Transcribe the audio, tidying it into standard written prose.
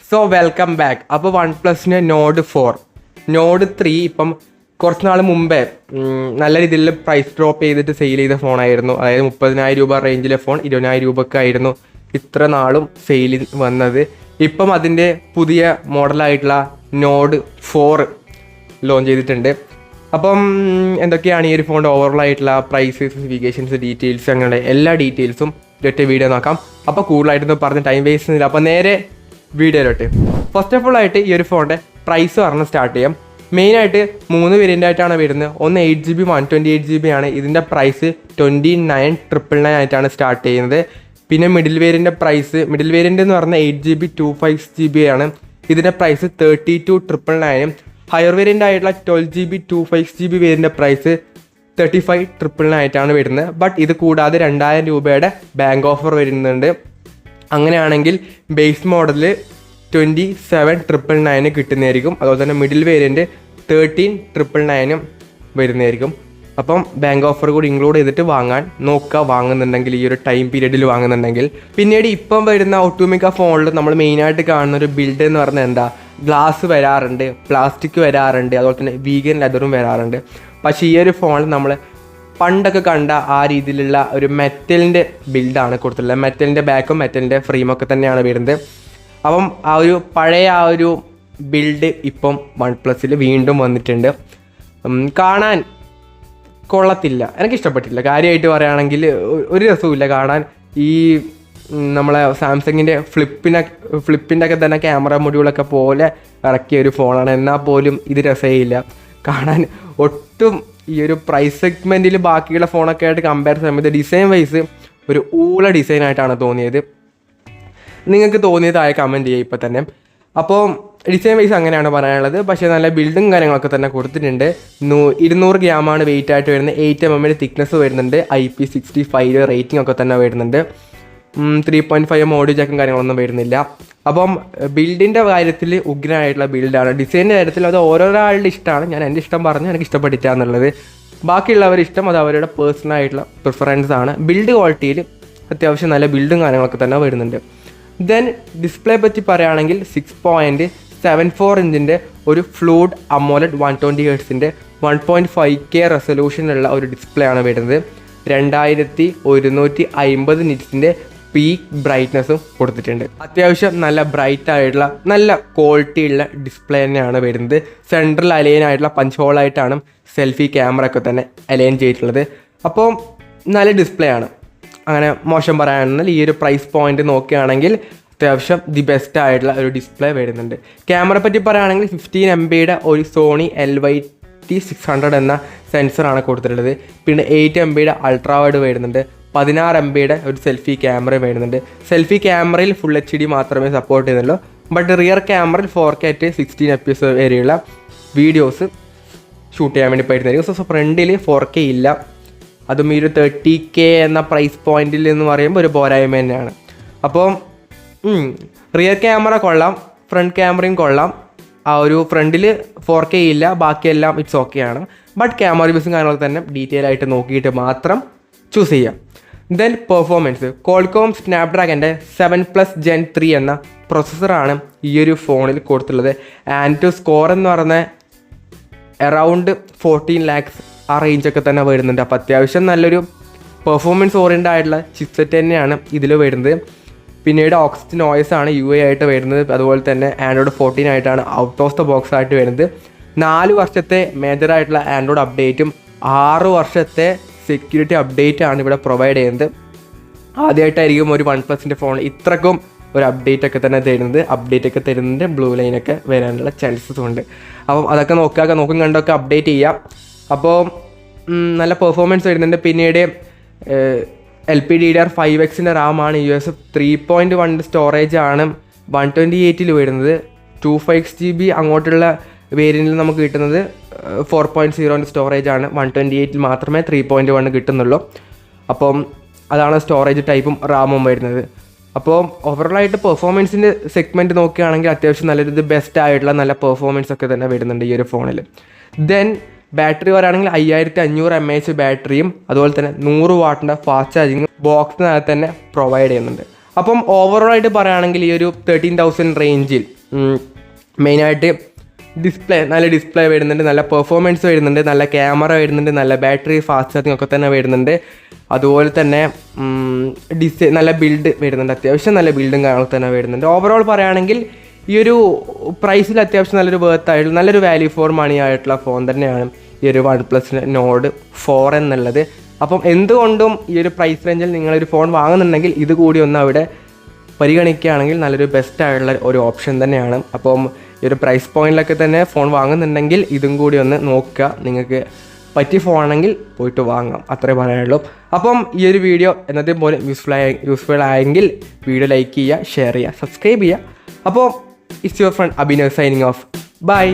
So welcome back. അപ്പോൾ one പ്ലസിന് node 4 node 3 ഇപ്പം കുറച്ച് നാൾ മുമ്പേ നല്ല രീതിയിൽ പ്രൈസ് ഡ്രോപ്പ് ചെയ്തിട്ട് സെയിൽ ചെയ്ത ഫോണായിരുന്നു. അതായത് 30,000 രൂപ റേഞ്ചിലെ ഫോൺ 20,000 രൂപക്കായിരുന്നു ഇത്ര നാളും സെയിലിൽ വന്നത്. ഇപ്പം അതിൻ്റെ പുതിയ മോഡലായിട്ടുള്ള നോഡ് 4 ലോഞ്ച് ചെയ്തിട്ടുണ്ട്. അപ്പം എന്തൊക്കെയാണ് ഈ ഒരു ഫോണിൻ്റെ ഓവറോൾ ആയിട്ടുള്ള പ്രൈസ്, സ്പെസിഫിക്കേഷൻസ്, ഡീറ്റെയിൽസ്, അങ്ങനെ എല്ലാ ഡീറ്റെയിൽസും ഒറ്റ വീഡിയോ നോക്കാം. അപ്പോൾ കൂടുതലായിട്ടൊന്നും പറഞ്ഞ് ടൈം വേസ്റ്റ് ചെയ്യുന്നില്ല. അപ്പോൾ നേരെ വീഡിയോയിലോട്ട്. ഫസ്റ്റ് ഓഫ് ഓൾ ആയിട്ട് ഈ ഒരു ഫോണിൻ്റെ പ്രൈസ് പറഞ്ഞ് സ്റ്റാർട്ട് ചെയ്യാം. മെയിനായിട്ട് 3 വേരിയൻ്റ് ആയിട്ടാണ് വരുന്നത്. ഒന്ന് 8GB 128GB ആണ്. ഇതിൻ്റെ പ്രൈസ് 29,999 ആയിട്ടാണ് സ്റ്റാർട്ട് ചെയ്യുന്നത്. പിന്നെ മിഡിൽ വേരിയൻ്റെ പ്രൈസ്, മിഡിൽ വേരിയൻ്റ് എന്ന് പറഞ്ഞാൽ 8GB 256GB ആണ്. ഇതിൻ്റെ പ്രൈസ് 32,999. ഹയർ വേരിയൻ്റ് ആയിട്ടുള്ള 12GB 256GB വേരിയൻ്റെ പ്രൈസ് 35,999 ആയിട്ടാണ് വരുന്നത്. ബട്ട് ഇത് കൂടാതെ 2,000 രൂപയുടെ ബാങ്ക് ഓഫർ വരുന്നുണ്ട്. അങ്ങനെയാണെങ്കിൽ ബേസ് മോഡലിൽ 27,999 കിട്ടുന്നതായിരിക്കും. അതുപോലെ തന്നെ മിഡിൽ വേരിയൻറ്റ് 13,999 വരുന്നതായിരിക്കും. അപ്പം ബാങ്ക് ഓഫർ കൂടി ഇൻക്ലൂഡ് ചെയ്തിട്ട് വാങ്ങാൻ നോക്കുക, വാങ്ങുന്നുണ്ടെങ്കിൽ ഈ ഒരു ടൈം പീരീഡിൽ വാങ്ങുന്നുണ്ടെങ്കിൽ. പിന്നീട് ഇപ്പം വരുന്ന ഒട്ടുമിക്ക ഫോണിൽ നമ്മൾ മെയിനായിട്ട് കാണുന്ന ഒരു ബിൽഡ് എന്ന് പറഞ്ഞാൽ എന്താ, ഗ്ലാസ് വരാറുണ്ട്, പ്ലാസ്റ്റിക് വരാറുണ്ട്, അതുപോലെ തന്നെ വീഗൻ ലെതറും വരാറുണ്ട്. പക്ഷേ ഈ ഒരു ഫോണിൽ നമ്മൾ പണ്ടൊക്കെ കണ്ട ആ രീതിയിലുള്ള ഒരു മെറ്റലിൻ്റെ ബിൽഡാണ് കൊടുത്തിട്ടുള്ളത്. മെറ്റലിൻ്റെ ബാക്കും മെറ്റലിൻ്റെ ഫ്രെയിമൊക്കെ തന്നെയാണ് വരുന്നത്. അപ്പം ആ ഒരു പഴയ ആ ഒരു ബിൽഡ് ഇപ്പം വൺ പ്ലസിൽ വീണ്ടും വന്നിട്ടുണ്ട്. കാണാൻ കൊള്ളത്തില്ല, എനിക്കിഷ്ടപ്പെട്ടില്ല. കാര്യമായിട്ട് പറയുകയാണെങ്കിൽ ഒരു രസവുമില്ല കാണാൻ. ഈ നമ്മളെ സാംസങ്ങിൻ്റെ ഫ്ലിപ്പിൻ്റെ ഒക്കെ തന്നെ ക്യാമറ മൊഡ്യൂളൊക്കെ പോലെ ഇറക്കിയ ഒരു ഫോണാണ്. എന്നാൽ പോലും ഇത് രസമില്ല കാണാൻ ഒട്ടും. ഈ ഒരു പ്രൈസ് സെഗ്മെൻറ്റിൽ ബാക്കിയുള്ള ഫോണൊക്കെ ആയിട്ട് കമ്പയർ ചെയ്യുമ്പോൾ ഡിസൈൻ വൈസ് ഒരു ഊള ഡിസൈനായിട്ടാണ് തോന്നിയത്. നിങ്ങൾക്ക് തോന്നിയതായ കമൻറ്റ് ചെയ്യുക ഇപ്പോൾ തന്നെ. അപ്പോൾ ഡിസൈൻ വൈസ് അങ്ങനെയാണ് പറയാനുള്ളത്. പക്ഷേ നല്ല ബിൽഡും കാര്യങ്ങളൊക്കെ തന്നെ കൊടുത്തിട്ടുണ്ട്. 200 ഗ്രാമാണ് വെയിറ്റ് ആയിട്ട് വരുന്നത്. 8mm തിക്നെസ് വരുന്നുണ്ട്. IP65 റേറ്റിംഗ് ഒക്കെ തന്നെ വരുന്നുണ്ട്. 3.5 ഓഡിയോ ജാക്കും കാര്യങ്ങളൊന്നും വരുന്നില്ല. അപ്പം ബിൽഡിൻ്റെ കാര്യത്തിൽ ഉഗ്രനായിട്ടുള്ള ബിൽഡാണ്. ഡിസൈനിൻ്റെ കാര്യത്തിൽ അത് ഓരോരാളുടെ ഇഷ്ടമാണ്. ഞാൻ എൻ്റെ ഇഷ്ടം പറഞ്ഞാൽ എനിക്ക് ഇഷ്ടപ്പെട്ടിട്ടാന്നുള്ളത്. ബാക്കിയുള്ളവരുടെ ഇഷ്ടം അത് അവരുടെ പേഴ്സണൽ ആയിട്ടുള്ള പ്രിഫറൻസ് ആണ്. ബിൽഡ് ക്വാളിറ്റിയിൽ അത്യാവശ്യം നല്ല ബിൽഡും കാര്യങ്ങളൊക്കെ തന്നെ വരുന്നുണ്ട്. ദെൻ ഡിസ്പ്ലേ പറ്റി പറയുകയാണെങ്കിൽ 6.74 ഇഞ്ചിൻ്റെ ഒരു ഫ്ലൂഡ് അമോലഡ് 120Hz 1.5K റെസൊല്യൂഷനുള്ള ഒരു ഡിസ്പ്ലേ ആണ് വരുന്നത്. 2150 നിറ്റ്സിൻ്റെ പീക്ക് ബ്രൈറ്റ്നസ്സും കൊടുത്തിട്ടുണ്ട്. അത്യാവശ്യം നല്ല ബ്രൈറ്റ് ആയിട്ടുള്ള നല്ല ക്വാളിറ്റി ഉള്ള ഡിസ്പ്ലേ തന്നെയാണ് വരുന്നത്. സെൻട്രൽ അലൈൻ ആയിട്ടുള്ള പഞ്ച് ഹോളായിട്ടാണ് സെൽഫി ക്യാമറ ഒക്കെ തന്നെ അലൈൻ ചെയ്തിട്ടുള്ളത്. അപ്പോൾ നല്ല ഡിസ്പ്ലേ ആണ്, അങ്ങനെ മോശം പറയാണെന്നാൽ. ഈ ഒരു പ്രൈസ് പോയിന്റ് നോക്കുകയാണെങ്കിൽ അത്യാവശ്യം ദി ബെസ്റ്റ് ആയിട്ടുള്ള ഒരു ഡിസ്പ്ലേ വരുന്നുണ്ട്. ക്യാമറ പറ്റി പറയുകയാണെങ്കിൽ 15MB ഒരു സോണി LYT600 എന്ന സെൻസറാണ് കൊടുത്തിട്ടുള്ളത്. പിന്നെ 8MB അൾട്രാ വൈഡ് വരുന്നുണ്ട്. 16MB ഒരു സെൽഫി ക്യാമറ വരുന്നുണ്ട്. സെൽഫി ക്യാമറയിൽ ഫുൾ HD മാത്രമേ സപ്പോർട്ട് ചെയ്യുന്നുള്ളൂ. ബട്ട് റിയർ ക്യാമറയിൽ 4K 16fps വരെയുള്ള വീഡിയോസ് ഷൂട്ട് ചെയ്യാൻ വേണ്ടി പറ്റുന്നതായിരിക്കും. സോ ഫ്രണ്ടിൽ 4K ഇല്ല. അതും ഈ ഒരു 30K എന്ന പ്രൈസ് പോയിന്റിൽ എന്ന് പറയുമ്പോൾ ഒരു പോരായ്മ തന്നെയാണ്. അപ്പോൾ റിയർ ക്യാമറ കൊള്ളാം, ഫ്രണ്ട് ക്യാമറയും കൊള്ളാം. ആ ഒരു ഫ്രണ്ടിൽ 4K ഇല്ല, ബാക്കിയെല്ലാം ഇറ്റ്സ് ഓക്കെ ആണ്. ബട്ട് ക്യാമറ റിവ്യൂസും കാര്യങ്ങളൊക്കെ തന്നെ ഡീറ്റെയിൽ ആയിട്ട് നോക്കിയിട്ട് മാത്രം ചൂസ് ചെയ്യാം. ദെൻ പെർഫോമൻസ്, കോൾകോം സ്നാപ്ഡ്രാഗൻ്റെ 7+ Gen 3 എന്ന പ്രൊസസ്സറാണ് ഈ ഒരു ഫോണിൽ കൊടുത്തുള്ളത്. ആൻഡ് സ്കോർ എന്ന് പറയുന്നത് അറൗണ്ട് 14 lakhs ആ റേഞ്ചൊക്കെ തന്നെ വരുന്നുണ്ട്. അപ്പോൾ അത്യാവശ്യം നല്ലൊരു പെർഫോമൻസ് ഓറിയൻറ്റഡ് ആയിട്ടുള്ള ചിപ്സെറ്റ് തന്നെയാണ് ഇതിൽ വരുന്നത്. പിന്നീട് ഓക്സിജൻ OS ആണ് UI ആയിട്ട് വരുന്നത്. അതുപോലെ തന്നെ ആൻഡ്രോയിഡ് 14 ആയിട്ടാണ് ഔട്ട് ഓഫ് ദ ബോക്സ് ആയിട്ട് വരുന്നത്. 4 വർഷത്തെ മേജറായിട്ടുള്ള ആൻഡ്രോയിഡ് അപ്ഡേറ്റും 6 വർഷത്തെ സെക്യൂരിറ്റി അപ്ഡേറ്റ് ആണ് ഇവിടെ പ്രൊവൈഡ് ചെയ്യുന്നത്. ആദ്യമായിട്ടായിരിക്കും ഒരു വൺ പ്ലസിൻ്റെ ഫോൺ ഇത്രക്കും ഒരു അപ്ഡേറ്റ് ഒക്കെ തന്നെ തരുന്നത്. അപ്ഡേറ്റ് ഒക്കെ തരുന്നതിൻ്റെ ബ്ലൂ ലൈനൊക്കെ വരാനുള്ള ചാൻസസും ഉണ്ട്. അപ്പം അതൊക്കെ നോക്കും കണ്ടൊക്കെ അപ്ഡേറ്റ് ചെയ്യാം. അപ്പോൾ നല്ല പെർഫോമൻസ് വരുന്നുണ്ട്. പിന്നീട് LPDDR5X റാമാണ്. US 3.1 സ്റ്റോറേജ് ആണ് 128 വരുന്നത്. 25GB അങ്ങോട്ടുള്ള വേരിയൻറ്റിൽ നമുക്ക് കിട്ടുന്നത് 4.0 സ്റ്റോറേജ് ആണ്. 128 മാത്രമേ 3.1 കിട്ടുന്നുള്ളൂ. അപ്പം അതാണ് സ്റ്റോറേജ് ടൈപ്പും റാമും വരുന്നത്. അപ്പോൾ ഓവറോളായിട്ട് പെർഫോമൻസിൻ്റെ സെഗ്മെൻറ്റ് നോക്കുകയാണെങ്കിൽ അത്യാവശ്യം നല്ലൊരു ബെസ്റ്റ് ആയിട്ടുള്ള നല്ല പെർഫോമൻസ് ഒക്കെ തന്നെ വരുന്നുണ്ട് ഈ ഒരു ഫോണിൽ. ദെൻ ബാറ്ററി പറയുകയാണെങ്കിൽ 5500 mAh ബാറ്ററിയും അതുപോലെ തന്നെ 100 വാട്ടിൻ്റെ ഫാസ്റ്റ് ചാർജിങ്ങും ബോക്സിനകത്ത് തന്നെ പ്രൊവൈഡ് ചെയ്യുന്നുണ്ട്. അപ്പം ഓവറോളായിട്ട് പറയുകയാണെങ്കിൽ ഈ ഒരു 13,000 റേഞ്ചിൽ മെയിനായിട്ട് നല്ല ഡിസ്പ്ലേ വരുന്നുണ്ട്, നല്ല പെർഫോമൻസ് വരുന്നുണ്ട്, നല്ല ക്യാമറ വരുന്നുണ്ട്, നല്ല ബാറ്ററി ഫാസ്റ്റ് ചാർജിങ് ഒക്കെ തന്നെ വരുന്നുണ്ട്. അതുപോലെ തന്നെ നല്ല ബിൽഡ് വരുന്നുണ്ട്, അത്യാവശ്യം നല്ല ബിൽഡും കാര്യങ്ങളൊക്കെ തന്നെ വരുന്നുണ്ട്. ഓവറോൾ പറയുകയാണെങ്കിൽ ഈ ഒരു പ്രൈസിൽ അത്യാവശ്യം നല്ലൊരു വേർത്തായിട്ടുള്ള നല്ലൊരു വാല്യൂ ഫോർ മണി ആയിട്ടുള്ള ഫോൺ തന്നെയാണ് ഈ ഒരു OnePlus Nord 4 എന്നുള്ളത്. അപ്പം എന്തുകൊണ്ടും ഈ ഒരു പ്രൈസ് റേഞ്ചിൽ നിങ്ങളൊരു ഫോൺ വാങ്ങുന്നുണ്ടെങ്കിൽ ഇത് കൂടി ഒന്ന് അവിടെ പരിഗണിക്കുകയാണെങ്കിൽ നല്ലൊരു ബെസ്റ്റായിട്ടുള്ള ഒരു ഓപ്ഷൻ തന്നെയാണ്. അപ്പം ഈ ഒരു പ്രൈസ് പോയിന്റിലൊക്കെ തന്നെ ഫോൺ വാങ്ങുന്നുണ്ടെങ്കിൽ ഇതും കൂടി ഒന്ന് നോക്കുക, നിങ്ങൾക്ക് പറ്റിയ ഫോണാണെങ്കിൽ പോയിട്ട് വാങ്ങാം, അത്രേ പറയാനുള്ളൂ. അപ്പം ഈ ഒരു വീഡിയോ എന്നതേം പോലെ യൂസ്ഫുൾ ആയെങ്കിൽ വീഡിയോ ലൈക്ക് ചെയ്യുക, ഷെയർ ചെയ്യുക, സബ്സ്ക്രൈബ് ചെയ്യുക. അപ്പോൾ it's your friend Abhinav signing off. By.